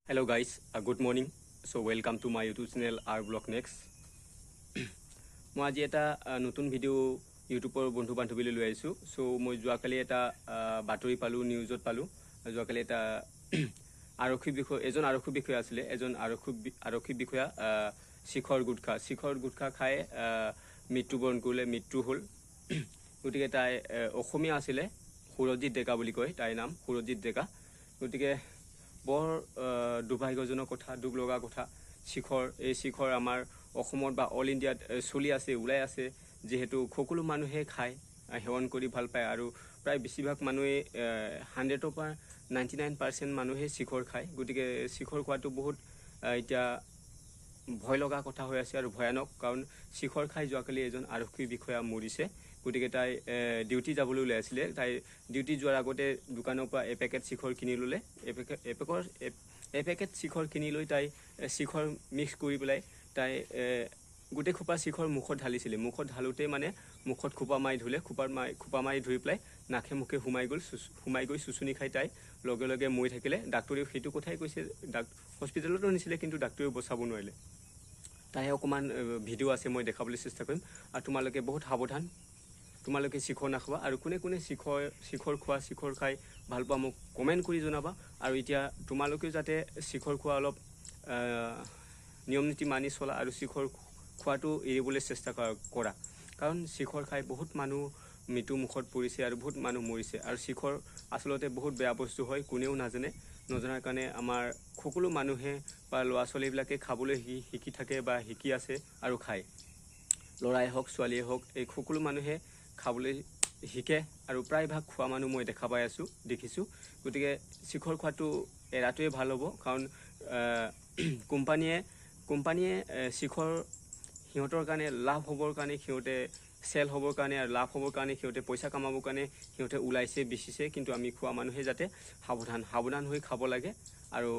Hello guys, good morning. So welcome to my YouTube channel R Block Next. মই আজি এটা নতুন video ইউটিউবৰ বন্ধু বান্ধৱীলৈ লৈ আহিছোঁ। সো মই যোৱাকালি এটা বাতৰি পালোঁ, নিউজত পালোঁ। যোৱাকালি এটা এজন আৰক্ষী বিষয়া আছিলে, এজন আৰক্ষী বিষয়া শিখৰ গুটখা খাই মৃত্যুবৰণ কৰিলে, মৃত্যু হ'ল। গতিকে তাই অসমীয়া আছিলে, সুৰজিত ডেকা বুলি কয়, তাইৰ নাম সুৰজিত ডেকা। গতিকে বৰ দুৰ্ভাগ্যজনক কথা, দুখ লগা কথা। শিখৰ আমাৰ অসমত বা অল ইণ্ডিয়াত চলি আছে, ওলাই আছে। যিহেতু সকলো মানুহে খায়, সেৱন কৰি ভাল পায়, আৰু প্ৰায় বেছিভাগ মানুহে 100ৰ পৰা 99% মানুহে শিখৰ খায়। গতিকে শিখৰ খোৱাটো বহুত এতিয়া ভয় লগা কথা হৈ আছে আৰু ভয়ানক, কাৰণ শিখৰ খাই যোৱাকালি এজন আৰক্ষী বিষয়া মৰিছে। গতিকে তাই ডিউটি যাবলৈ ওলাই আছিলে। তাই ডিউটি যোৱাৰ আগতে দোকানৰ পৰা এপেকেট শিখৰ কিনি ল'লে। এপেকেট শিখৰ কিনি লৈ তাই শিখৰ মিক্স কৰি পেলাই তাই গোটেই খোপা শিখৰ মুখত ঢালিছিলে। মুখত ঢালোঁতে মানে মুখত খোপা মাৰি ধৰিলে, খোপা মাৰি ধৰি পেলাই নাকে মুখে সোমাই গৈ চুচুনি খাই তাই লগে লগে মৰি থাকিলে। ডাক্তৰেও সেইটো কথাই কৈছে, হস্পিটেলতো নিছিলে, কিন্তু ডাক্তৰেও বচাব নোৱাৰিলে। তাই অকণমান ভিডিঅ' আছে, মই দেখাবলৈ চেষ্টা কৰিম। আৰু তোমালোকে বহুত সাৱধান, তোমালোকে শিখৰ নাখাবা। আৰু কোনে কোনে শিখৰ খাই ভাল পোৱা মোক কমেণ্ট কৰি জনাবা। আৰু এতিয়া তোমালোকেও যাতে শিখৰ খোৱা অলপ নিয়ম নীতি মানি চলা, আৰু শিখৰ খোৱাটো এৰিবলৈ চেষ্টা কৰা। কাৰণ শিখৰ খাই বহুত মানুহ মৃত্যু মুখত পৰিছে আৰু বহুত মানুহ মৰিছে। আৰু শিখৰ আচলতে বহুত বেয়া বস্তু হয়, কোনেও নজনাৰ কাৰণে আমাৰ সকলো মানুহে বা ল'ৰা ছোৱালীবিলাকে খাবলৈ শিকি থাকে বা শিকি আছে আৰু খায়। ল'ৰাই হওক ছোৱালীয়ে হওক, এই সকলো মানুহে খাবলৈ শিকে আৰু প্ৰায়ভাগ খোৱা মানুহ মই দেখিছোঁ। গতিকে শিখৰ খোৱাটো এৰাটোৱে ভাল হ'ব। কাৰণ কোম্পানীয়ে শিখৰ সিহঁতৰ কাৰণে লাভ হ'বৰ কাৰণে, সিহঁতে চেল হ'বৰ কাৰণে আৰু লাভ হ'বৰ কাৰণে, সিহঁতে পইচা কামাবৰ কাৰণে সিহঁতে ওলাইছে, বেচিছে। কিন্তু আমি খোৱা মানুহে যাতে সাৱধান হৈ খাব লাগে। আৰু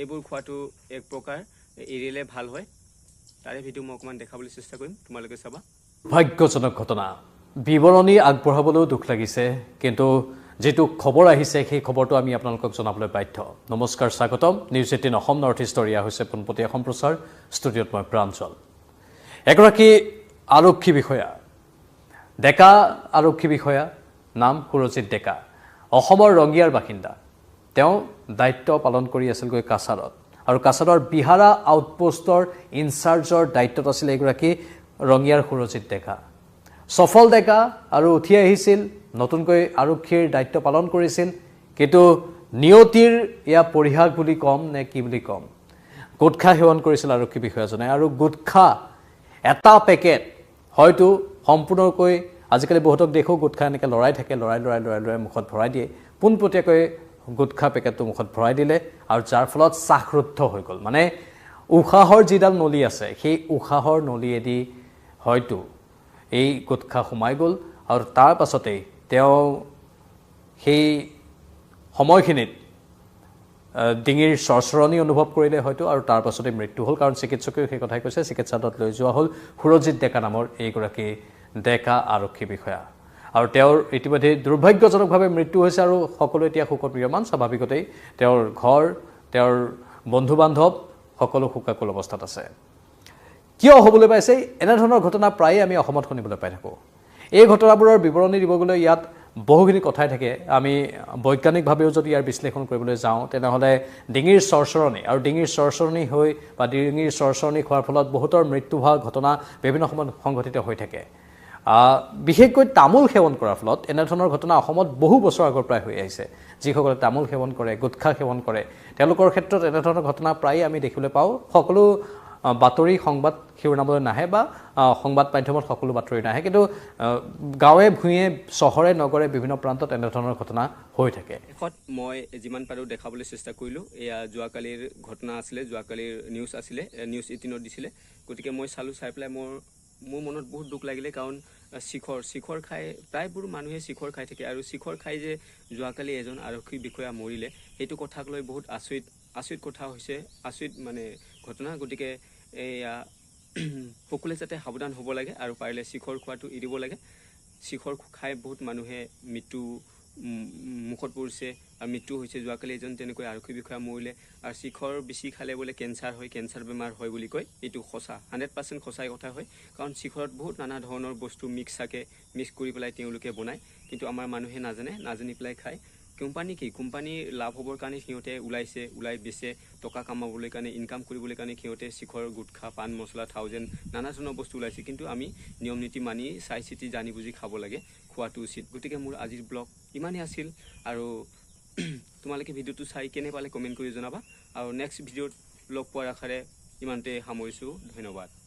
এইবোৰ খোৱাটো এক প্ৰকাৰ এৰিলে ভাল হয়। তাৰে ভিডিঅ' মই অকণমান দেখাবলৈ চেষ্টা কৰিম, তোমালোকে চাবা। ভাগ্যজনক ঘটনা, বিৱৰণী আগবঢ়াবলৈও দুখ লাগিছে, কিন্তু যেটো খবৰ আহিছে সেই খবৰটো আমি আপোনালোকক জনাবলৈ বাধ্য। নমস্কাৰ, স্বাগতম। নিউজ 18 অসম নৰ্থ ইষ্টৰ এয়া হৈছে পোনপটীয়া সম্প্ৰচাৰ। ষ্টুডিঅ'ত মই প্ৰাঞ্চল। এগৰাকী আৰক্ষী বিষয়া, ডেকা আৰক্ষী বিষয়া, নাম সুৰজিত ডেকা, অসমৰ ৰঙিয়াৰ বাসিন্দা। তেওঁ দায়িত্ব পালন কৰি আছিলগৈ কাছাৰত, আৰু কাছাৰৰ বিহাৰা আউটপোষ্টৰ ইনচাৰ্জৰ দায়িত্বত আছিল এগৰাকী ৰঙিয়াৰ সুৰজিত ডেকা। সফল ডেকা আৰু উঠি আহিছিল, নতুনকৈ আৰক্ষীৰ দায়িত্ব পালন কৰিছিল। কিন্তু নিয়তিৰ এয়া পৰিহাস বুলি ক'ম নে কি বুলি ক'ম, গুটখা সেৱন কৰিছিল আৰক্ষী বিষয়াজনে। আৰু গুটখা এটা পেকেট হয়তো সম্পূৰ্ণকৈ, আজিকালি বহুতক দেখোঁ গুটখা এনেকৈ লৰাই থাকে, লৰাই মুখত ভৰাই দিয়ে। পোনপটীয়াকৈ গুটখা পেকেটটো মুখত ভৰাই দিলে, আৰু যাৰ ফলত শ্বাসৰুদ্ধ হৈ গ'ল। মানে উশাহৰ যিডাল নলী আছে, সেই উশাহৰ নলীয়েদি হয়তো এই গুটখা সোমাই গ'ল। আৰু তাৰ পাছতেই তেওঁ সেই সময়খিনিত ডিঙিৰ চৰচৰণি অনুভৱ কৰিলে হয়তো, আৰু তাৰ পাছতে মৃত্যু হ'ল। কাৰণ চিকিৎসকেও সেই কথাই কৈছে, চিকিৎসালয়ত লৈ যোৱা হ'ল সুৰজিত ডেকা নামৰ এইগৰাকী ডেকা আৰক্ষী বিষয়া। আৰু তেওঁৰ ইতিমধ্যে দুৰ্ভাগ্যজনকভাৱে মৃত্যু হৈছে, আৰু সকলো এতিয়া শোকত বিয়মান। স্বাভাৱিকতেই তেওঁৰ ঘৰ, তেওঁৰ বন্ধু বান্ধৱ সকলো শোকাকুল অৱস্থাত আছে। কিয় হ'বলৈ পাইছে এনেধৰণৰ ঘটনা? প্ৰায়ে আমি অসমত শুনিবলৈ পাই থাকোঁ। এই ঘটনাবোৰৰ বিৱৰণী দিব গ'লে ইয়াত বহুখিনি কথাই থাকে। আমি বৈজ্ঞানিকভাৱেও যদি ইয়াৰ বিশ্লেষণ কৰিবলৈ যাওঁ, তেনেহ'লে ডিঙিৰ চৰচৰণি হৈ বা ডিঙিৰ চৰচৰণি খোৱাৰ ফলত বহুতৰ মৃত্যু হোৱা ঘটনা বিভিন্ন সময়ত সংঘটিত হৈ থাকে। বিশেষকৈ তামোল সেৱন কৰাৰ ফলত এনেধৰণৰ ঘটনা অসমত বহু বছৰ আগৰ পৰাই হৈ আহিছে। যিসকলে তামোল সেৱন কৰে, গুটখা সেৱন কৰে, তেওঁলোকৰ ক্ষেত্ৰত এনেধৰণৰ ঘটনা প্ৰায়ে আমি দেখিবলৈ পাওঁ। সকলো বাতৰি সংবাদ শিৰোনামলৈ নাহে, বা সংবাদ মাধ্যমত সকলো বাতৰি নাহে, কিন্তু গাঁৱে ভূঞে, চহৰে নগৰে বিভিন্ন প্ৰান্তত এনেধৰণৰ ঘটনা হৈ থাকে। শেষত মই যিমান পাৰোঁ দেখাবলৈ চেষ্টা কৰিলোঁ। এয়া যোৱাকালিৰ ঘটনা আছিলে, যোৱাকালিৰ নিউজ আছিলে, নিউজ 18ত দিছিলে। গতিকে মই চাই পেলাই মোৰ মনত বহুত দুখ লাগিলে। কাৰণ শিখৰ খাই প্ৰায়বোৰ মানুহে শিখৰ খাই থাকে, আৰু শিখৰ খাই যে যোৱাকালি এজন আৰক্ষী বিষয়া মৰিলে, সেইটো কথাক লৈ বহুত আচৰিত কথা হৈছে, আচৰিত মানে ঘটনা। গতিকে এয়া সকলোৱে যাতে সাৱধান হ'ব লাগে, আৰু পাৰিলে শিখৰ খোৱাটো এৰিব লাগে। শিখৰ খাই বহুত মানুহে মৃত্যু মুখত পৰিছে আৰু মৃত্যু হৈছে। যোৱাকালি এজন তেনেকৈ আৰক্ষী বিষয়া মৰিলে। আৰু শিখৰ বেছি খালে বোলে কেঞ্চাৰ হয়, কেঞ্চাৰ বেমাৰ হয় বুলি কয়। এইটো সঁচা, 100% সঁচাই কথা হয়। কাৰণ শিখৰত বহুত নানা ধৰণৰ বস্তু মিক্স কৰি পেলাই তেওঁলোকে বনায়। কিন্তু আমাৰ মানুহে নাজানি পেলাই খায়। কোম্পানীৰ লাভ হ'বৰ কাৰণে সিহঁতে ওলাই বেচে, টকা কামাবলৈ কাৰণে, ইনকাম কৰিবলৈ কাৰণে সিহঁতে শিখৰ, গুটখা, পাণ মছলা, নানা ধৰণৰ বস্তু ওলাইছে। কিন্তু আমি নিয়ম নীতি মানি চাই চিতি জানি বুজি খাব লাগে, খোৱাটো উচিত। গতিকে মোৰ আজিৰ ব্লগ ইমানেই আছিল। আৰু তোমালোকে ভিডিঅ'টো চাই কেনে পালে কমেণ্ট কৰি জনাবা। আৰু নেক্সট ভিডিঅ'ত লগ পোৱাৰ আশাৰে ইমানতে সামৰিছোঁ। ধন্যবাদ।